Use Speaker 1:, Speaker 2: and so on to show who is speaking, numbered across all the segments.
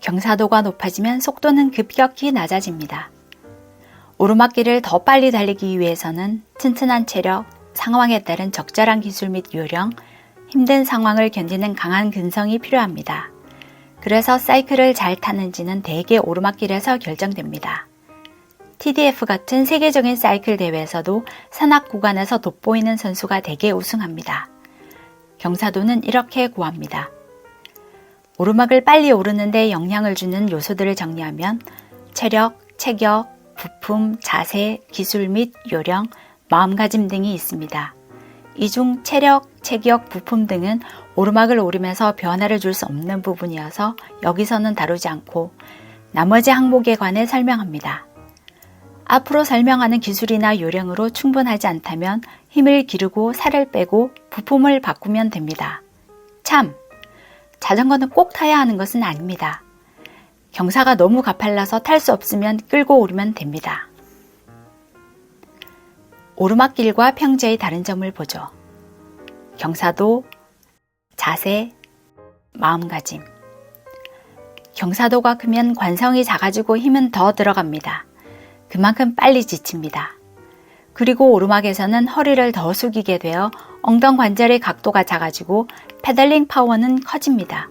Speaker 1: 경사도가 높아지면 속도는 급격히 낮아집니다. 오르막길을 더 빨리 달리기 위해서는 튼튼한 체력, 상황에 따른 적절한 기술 및 요령, 힘든 상황을 견디는 강한 근성이 필요합니다. 그래서 사이클을 잘 타는지는 대개 오르막길에서 결정됩니다. TDF 같은 세계적인 사이클 대회에서도 산악 구간에서 돋보이는 선수가 대개 우승합니다. 경사도는 이렇게 구합니다. 오르막을 빨리 오르는데 영향을 주는 요소들을 정리하면 체력, 체격, 부품, 자세, 기술 및 요령, 마음가짐 등이 있습니다. 이 중 체력, 체격, 부품 등은 오르막을 오르면서 변화를 줄 수 없는 부분이어서 여기서는 다루지 않고 나머지 항목에 관해 설명합니다. 앞으로 설명하는 기술이나 요령으로 충분하지 않다면 힘을 기르고 살을 빼고 부품을 바꾸면 됩니다. 참! 자전거는 꼭 타야 하는 것은 아닙니다. 경사가 너무 가팔라서 탈 수 없으면 끌고 오르면 됩니다. 오르막길과 평지의 다른 점을 보죠. 경사도, 자세, 마음가짐. 경사도가 크면 관성이 작아지고 힘은 더 들어갑니다. 그만큼 빨리 지칩니다. 그리고 오르막에서는 허리를 더 숙이게 되어 엉덩관절의 각도가 작아지고 페달링 파워는 커집니다.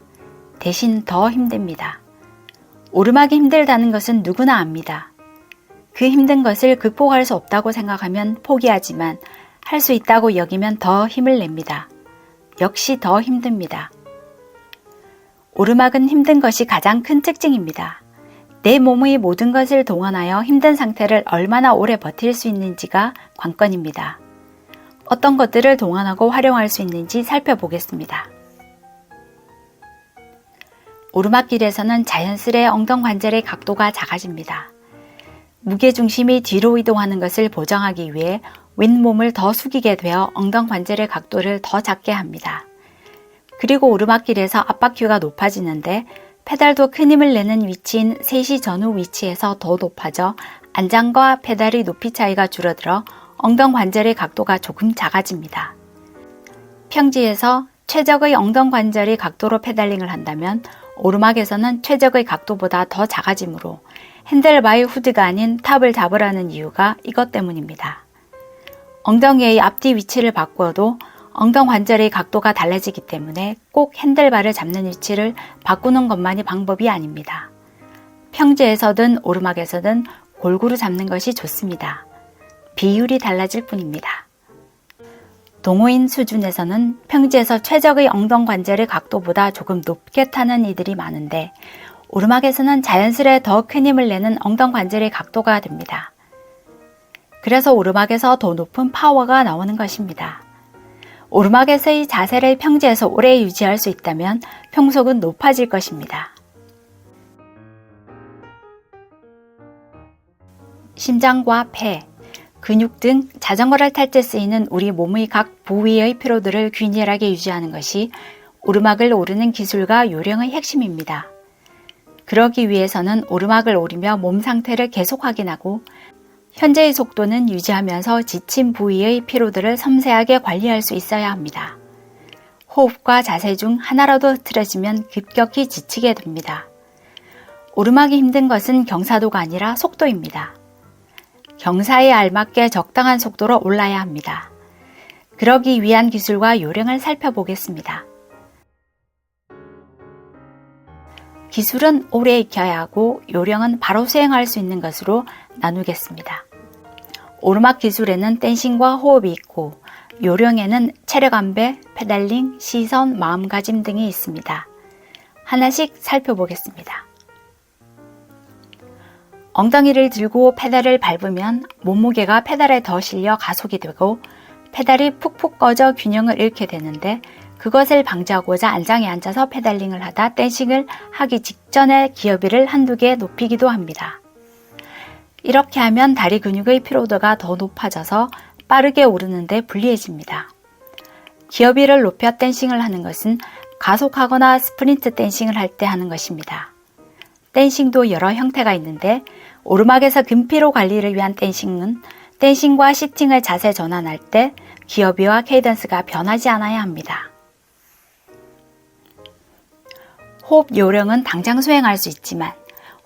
Speaker 1: 대신 더 힘듭니다. 오르막이 힘들다는 것은 누구나 압니다. 그 힘든 것을 극복할 수 없다고 생각하면 포기하지만 할 수 있다고 여기면 더 힘을 냅니다. 역시 더 힘듭니다. 오르막은 힘든 것이 가장 큰 특징입니다. 내 몸의 모든 것을 동원하여 힘든 상태를 얼마나 오래 버틸 수 있는지가 관건입니다. 어떤 것들을 동원하고 활용할 수 있는지 살펴보겠습니다. 오르막길에서는 자연스레 엉덩관절의 각도가 작아집니다. 무게중심이 뒤로 이동하는 것을 보정하기 위해 윗몸을 더 숙이게 되어 엉덩관절의 각도를 더 작게 합니다. 그리고 오르막길에서 앞바퀴가 높아지는데 페달도 큰 힘을 내는 위치인 세시 전후 위치에서 더 높아져 안장과 페달의 높이 차이가 줄어들어 엉덩관절의 각도가 조금 작아집니다. 평지에서 최적의 엉덩관절의 각도로 페달링을 한다면 오르막에서는 최적의 각도보다 더 작아지므로 핸들바의 후드가 아닌 탑을 잡으라는 이유가 이것 때문입니다. 엉덩이의 앞뒤 위치를 바꾸어도 엉덩관절의 각도가 달라지기 때문에 꼭 핸들바를 잡는 위치를 바꾸는 것만이 방법이 아닙니다. 평지에서든 오르막에서든 골고루 잡는 것이 좋습니다. 비율이 달라질 뿐입니다. 동호인 수준에서는 평지에서 최적의 엉덩관절의 각도보다 조금 높게 타는 이들이 많은데 오르막에서는 자연스레 더 큰 힘을 내는 엉덩관절의 각도가 됩니다. 그래서 오르막에서 더 높은 파워가 나오는 것입니다. 오르막에서의 자세를 평지에서 오래 유지할 수 있다면 평속은 높아질 것입니다. 심장과 폐, 근육 등 자전거를 탈 때 쓰이는 우리 몸의 각 부위의 피로도를 균일하게 유지하는 것이 오르막을 오르는 기술과 요령의 핵심입니다. 그러기 위해서는 오르막을 오르며 몸 상태를 계속 확인하고 현재의 속도는 유지하면서 지친 부위의 피로도를 섬세하게 관리할 수 있어야 합니다. 호흡과 자세 중 하나라도 흐트러지면 급격히 지치게 됩니다. 오르막이 힘든 것은 경사도가 아니라 속도입니다. 경사에 알맞게 적당한 속도로 올라야 합니다. 그러기 위한 기술과 요령을 살펴보겠습니다. 기술은 오래 익혀야 하고 요령은 바로 수행할 수 있는 것으로 나누겠습니다. 오르막 기술에는 댄싱과 호흡이 있고 요령에는 체력 안배, 페달링, 시선, 마음가짐 등이 있습니다. 하나씩 살펴보겠습니다. 엉덩이를 들고 페달을 밟으면 몸무게가 페달에 더 실려 가속이 되고 페달이 푹푹 꺼져 균형을 잃게 되는데 그것을 방지하고자 안장에 앉아서 페달링을 하다 댄싱을 하기 직전에 기어비를 한두 개 높이기도 합니다. 이렇게 하면 다리 근육의 피로도가 더 높아져서 빠르게 오르는데 불리해집니다. 기어비를 높여 댄싱을 하는 것은 가속하거나 스프린트 댄싱을 할 때 하는 것입니다. 댄싱도 여러 형태가 있는데 오르막에서 근피로 관리를 위한 댄싱은 댄싱과 시팅의 자세 전환할 때 기어비와 케이던스가 변하지 않아야 합니다. 호흡 요령은 당장 수행할 수 있지만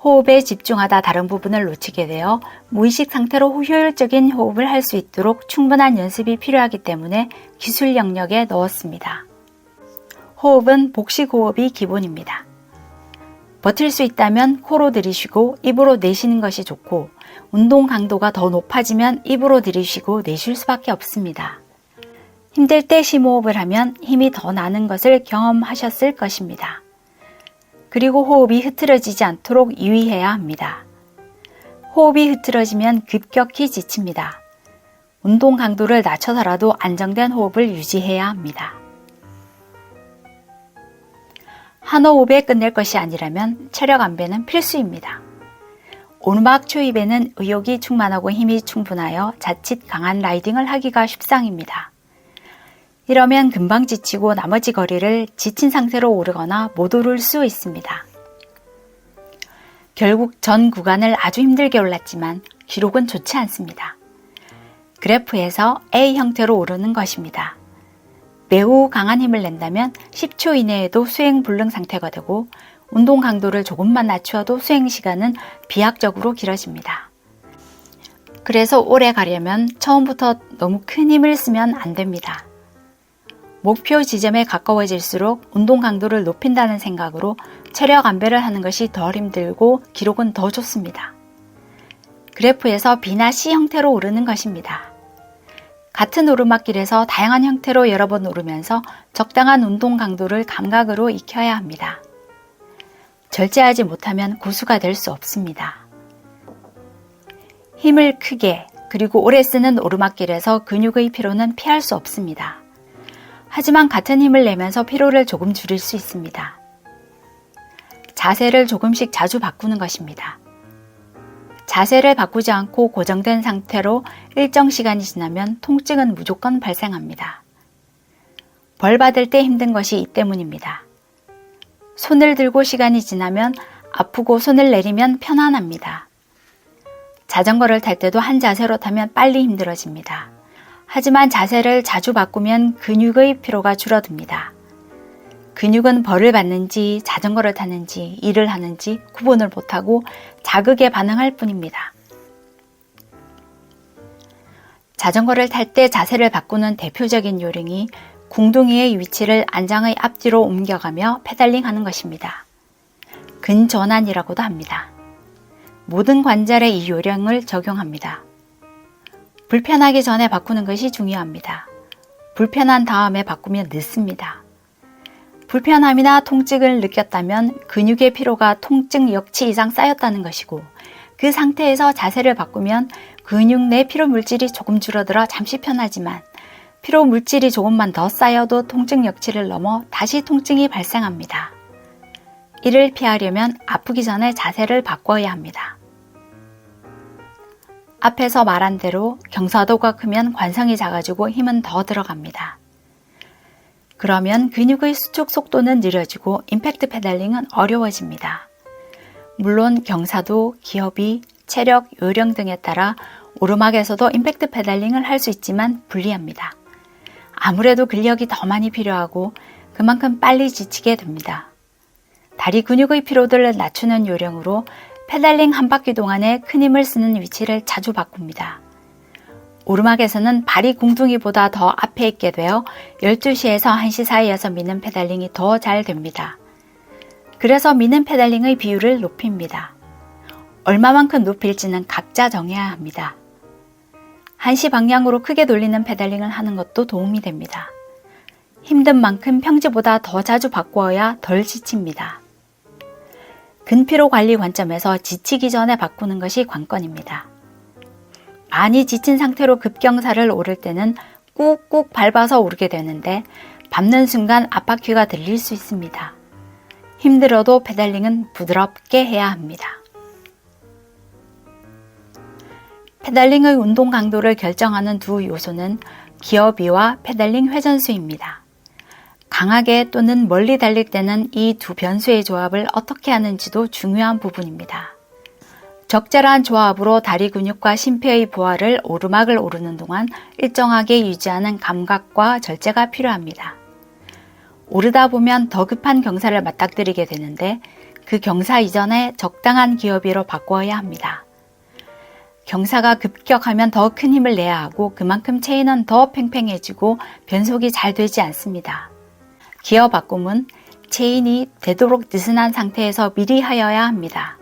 Speaker 1: 호흡에 집중하다 다른 부분을 놓치게 되어 무의식 상태로 효율적인 호흡을 할 수 있도록 충분한 연습이 필요하기 때문에 기술 영역에 넣었습니다. 호흡은 복식 호흡이 기본입니다. 버틸 수 있다면 코로 들이쉬고 입으로 내쉬는 것이 좋고 운동 강도가 더 높아지면 입으로 들이쉬고 내쉴 수밖에 없습니다. 힘들 때 심호흡을 하면 힘이 더 나는 것을 경험하셨을 것입니다. 그리고 호흡이 흐트러지지 않도록 유의해야 합니다. 호흡이 흐트러지면 급격히 지칩니다. 운동 강도를 낮춰서라도 안정된 호흡을 유지해야 합니다. 한 호흡에 끝낼 것이 아니라면 체력 안배는 필수입니다. 오르막 초입에는 의욕이 충만하고 힘이 충분하여 자칫 강한 라이딩을 하기가 쉽상입니다. 이러면 금방 지치고 나머지 거리를 지친 상태로 오르거나 못 오를 수 있습니다. 결국 전 구간을 아주 힘들게 올랐지만 기록은 좋지 않습니다. 그래프에서 A 형태로 오르는 것입니다. 매우 강한 힘을 낸다면 10초 이내에도 수행 불능 상태가 되고 운동 강도를 조금만 낮추어도 수행 시간은 비약적으로 길어집니다. 그래서 오래 가려면 처음부터 너무 큰 힘을 쓰면 안 됩니다. 목표 지점에 가까워질수록 운동 강도를 높인다는 생각으로 체력 안배를 하는 것이 덜 힘들고 기록은 더 좋습니다. 그래프에서 B나 C 형태로 오르는 것입니다. 같은 오르막길에서 다양한 형태로 여러 번 오르면서 적당한 운동 강도를 감각으로 익혀야 합니다. 절제하지 못하면 고수가 될 수 없습니다. 힘을 크게 그리고 오래 쓰는 오르막길에서 근육의 피로는 피할 수 없습니다. 하지만 같은 힘을 내면서 피로를 조금 줄일 수 있습니다. 자세를 조금씩 자주 바꾸는 것입니다. 자세를 바꾸지 않고 고정된 상태로 일정 시간이 지나면 통증은 무조건 발생합니다. 벌 받을 때 힘든 것이 이 때문입니다. 손을 들고 시간이 지나면 아프고 손을 내리면 편안합니다. 자전거를 탈 때도 한 자세로 타면 빨리 힘들어집니다. 하지만 자세를 자주 바꾸면 근육의 피로가 줄어듭니다. 근육은 벌을 받는지 자전거를 타는지 일을 하는지 구분을 못하고 자극에 반응할 뿐입니다. 자전거를 탈 때 자세를 바꾸는 대표적인 요령이 궁둥이의 위치를 안장의 앞뒤로 옮겨가며 페달링하는 것입니다. 근전환이라고도 합니다. 모든 관절에 이 요령을 적용합니다. 불편하기 전에 바꾸는 것이 중요합니다. 불편한 다음에 바꾸면 늦습니다. 불편함이나 통증을 느꼈다면 근육의 피로가 통증 역치 이상 쌓였다는 것이고 그 상태에서 자세를 바꾸면 근육 내 피로 물질이 조금 줄어들어 잠시 편하지만 피로 물질이 조금만 더 쌓여도 통증 역치를 넘어 다시 통증이 발생합니다. 이를 피하려면 아프기 전에 자세를 바꿔야 합니다. 앞에서 말한 대로 경사도가 크면 관성이 작아지고 힘은 더 들어갑니다. 그러면 근육의 수축 속도는 느려지고 임팩트 페달링은 어려워집니다. 물론 경사도, 기업이, 체력, 요령 등에 따라 오르막에서도 임팩트 페달링을 할 수 있지만 불리합니다. 아무래도 근력이 더 많이 필요하고 그만큼 빨리 지치게 됩니다. 다리 근육의 피로도를 낮추는 요령으로 페달링 한 바퀴 동안에 큰 힘을 쓰는 위치를 자주 바꿉니다. 오르막에서는 발이 궁둥이보다 더 앞에 있게 되어 12시에서 1시 사이에서 미는 페달링이 더 잘 됩니다. 그래서 미는 페달링의 비율을 높입니다. 얼마만큼 높일지는 각자 정해야 합니다. 1시 방향으로 크게 돌리는 페달링을 하는 것도 도움이 됩니다. 힘든 만큼 평지보다 더 자주 바꾸어야 덜 지칩니다. 근피로 관리 관점에서 지치기 전에 바꾸는 것이 관건입니다. 많이 지친 상태로 급경사를 오를 때는 꾹꾹 밟아서 오르게 되는데 밟는 순간 앞바퀴가 들릴 수 있습니다. 힘들어도 페달링은 부드럽게 해야 합니다. 페달링의 운동 강도를 결정하는 두 요소는 기어비와 페달링 회전수입니다. 강하게 또는 멀리 달릴 때는 이 두 변수의 조합을 어떻게 하는지도 중요한 부분입니다. 적절한 조합으로 다리 근육과 심폐의 부하를 오르막을 오르는 동안 일정하게 유지하는 감각과 절제가 필요합니다. 오르다 보면 더 급한 경사를 맞닥뜨리게 되는데 그 경사 이전에 적당한 기어비로 바꿔야 합니다. 경사가 급격하면 더 큰 힘을 내야 하고 그만큼 체인은 더 팽팽해지고 변속이 잘 되지 않습니다. 기어 바꿈은 체인이 되도록 느슨한 상태에서 미리 하여야 합니다.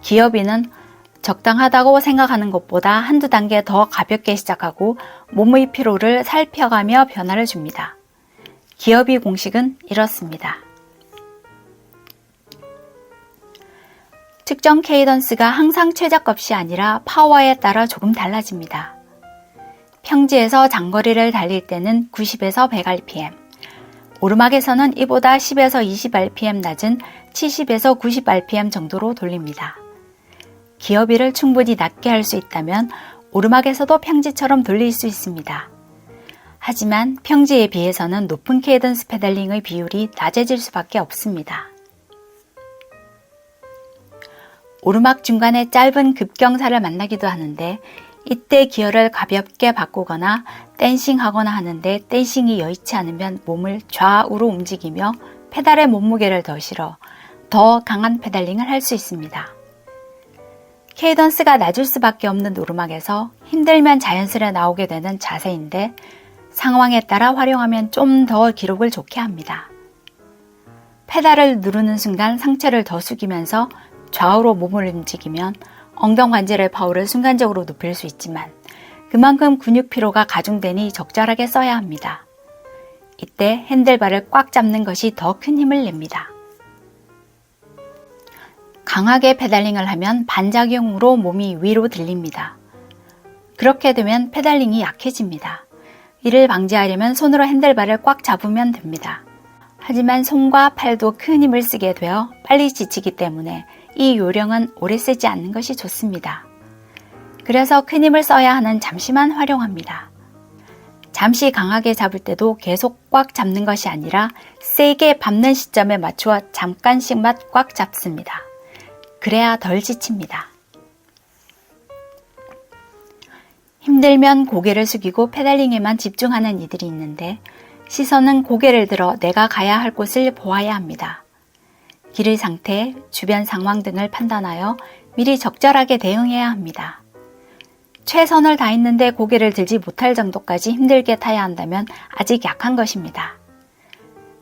Speaker 1: 기어비는 적당하다고 생각하는 것보다 한두 단계 더 가볍게 시작하고 몸의 피로를 살펴가며 변화를 줍니다. 기어비 공식은 이렇습니다. 측정 케이던스가 항상 최저값이 아니라 파워에 따라 조금 달라집니다. 평지에서 장거리를 달릴 때는 90에서 100rpm, 오르막에서는 이보다 10에서 20rpm 낮은 70에서 90rpm 정도로 돌립니다. 기어비를 충분히 낮게 할 수 있다면 오르막에서도 평지처럼 돌릴 수 있습니다. 하지만 평지에 비해서는 높은 케이던스 페달링의 비율이 낮아질 수밖에 없습니다. 오르막 중간에 짧은 급경사를 만나기도 하는데 이때 기어를 가볍게 바꾸거나 댄싱하거나 하는데 댄싱이 여의치 않으면 몸을 좌우로 움직이며 페달에 몸무게를 더 실어 더 강한 페달링을 할 수 있습니다. 케이던스가 낮을 수밖에 없는 오르막에서 힘들면 자연스레 나오게 되는 자세인데 상황에 따라 활용하면 좀 더 기록을 좋게 합니다. 페달을 누르는 순간 상체를 더 숙이면서 좌우로 몸을 움직이면 엉덩관절의 파워를 순간적으로 높일 수 있지만 그만큼 근육 피로가 가중되니 적절하게 써야 합니다. 이때 핸들바를 꽉 잡는 것이 더 큰 힘을 냅니다. 강하게 페달링을 하면 반작용으로 몸이 위로 들립니다. 그렇게 되면 페달링이 약해집니다. 이를 방지하려면 손으로 핸들바를 꽉 잡으면 됩니다. 하지만 손과 팔도 큰 힘을 쓰게 되어 빨리 지치기 때문에 이 요령은 오래 쓰지 않는 것이 좋습니다. 그래서 큰 힘을 써야 하는 잠시만 활용합니다. 잠시 강하게 잡을 때도 계속 꽉 잡는 것이 아니라 세게 밟는 시점에 맞추어 잠깐씩만 꽉 잡습니다. 그래야 덜 지칩니다. 힘들면 고개를 숙이고 페달링에만 집중하는 이들이 있는데 시선은 고개를 들어 내가 가야 할 곳을 보아야 합니다. 길의 상태, 주변 상황 등을 판단하여 미리 적절하게 대응해야 합니다. 최선을 다했는데 고개를 들지 못할 정도까지 힘들게 타야 한다면 아직 약한 것입니다.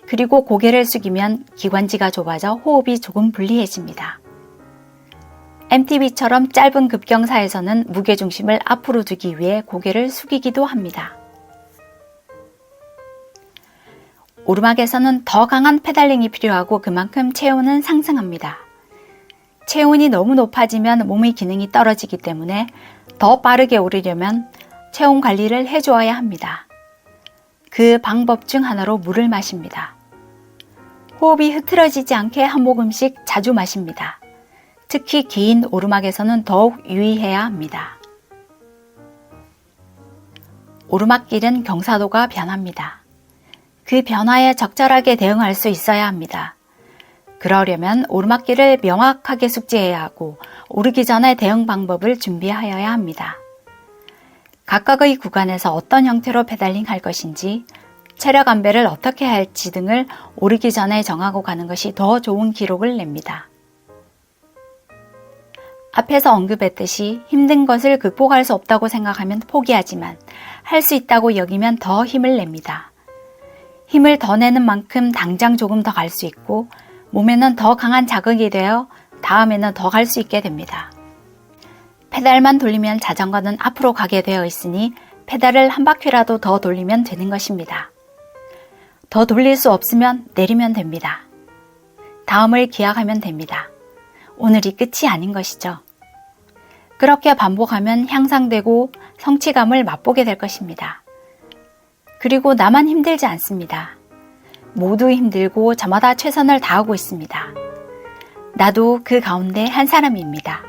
Speaker 1: 그리고 고개를 숙이면 기관지가 좁아져 호흡이 조금 불리해집니다. MTB처럼 짧은 급경사에서는 무게중심을 앞으로 두기 위해 고개를 숙이기도 합니다. 오르막에서는 더 강한 페달링이 필요하고 그만큼 체온은 상승합니다. 체온이 너무 높아지면 몸의 기능이 떨어지기 때문에 더 빠르게 오르려면 체온 관리를 해주어야 합니다. 그 방법 중 하나로 물을 마십니다. 호흡이 흐트러지지 않게 한 모금씩 자주 마십니다. 특히 긴 오르막에서는 더욱 유의해야 합니다. 오르막길은 경사도가 변합니다. 그 변화에 적절하게 대응할 수 있어야 합니다. 그러려면 오르막길을 명확하게 숙지해야 하고 오르기 전에 대응 방법을 준비하여야 합니다. 각각의 구간에서 어떤 형태로 페달링 할 것인지, 체력 안배를 어떻게 할지 등을 오르기 전에 정하고 가는 것이 더 좋은 기록을 냅니다. 앞에서 언급했듯이 힘든 것을 극복할 수 없다고 생각하면 포기하지만 할 수 있다고 여기면 더 힘을 냅니다. 힘을 더 내는 만큼 당장 조금 더 갈 수 있고 몸에는 더 강한 자극이 되어 다음에는 더 갈 수 있게 됩니다. 페달만 돌리면 자전거는 앞으로 가게 되어 있으니 페달을 한 바퀴라도 더 돌리면 되는 것입니다. 더 돌릴 수 없으면 내리면 됩니다. 다음을 기약하면 됩니다. 오늘이 끝이 아닌 것이죠. 그렇게 반복하면 향상되고 성취감을 맛보게 될 것입니다. 그리고 나만 힘들지 않습니다. 모두 힘들고 저마다 최선을 다하고 있습니다. 나도 그 가운데 한 사람입니다.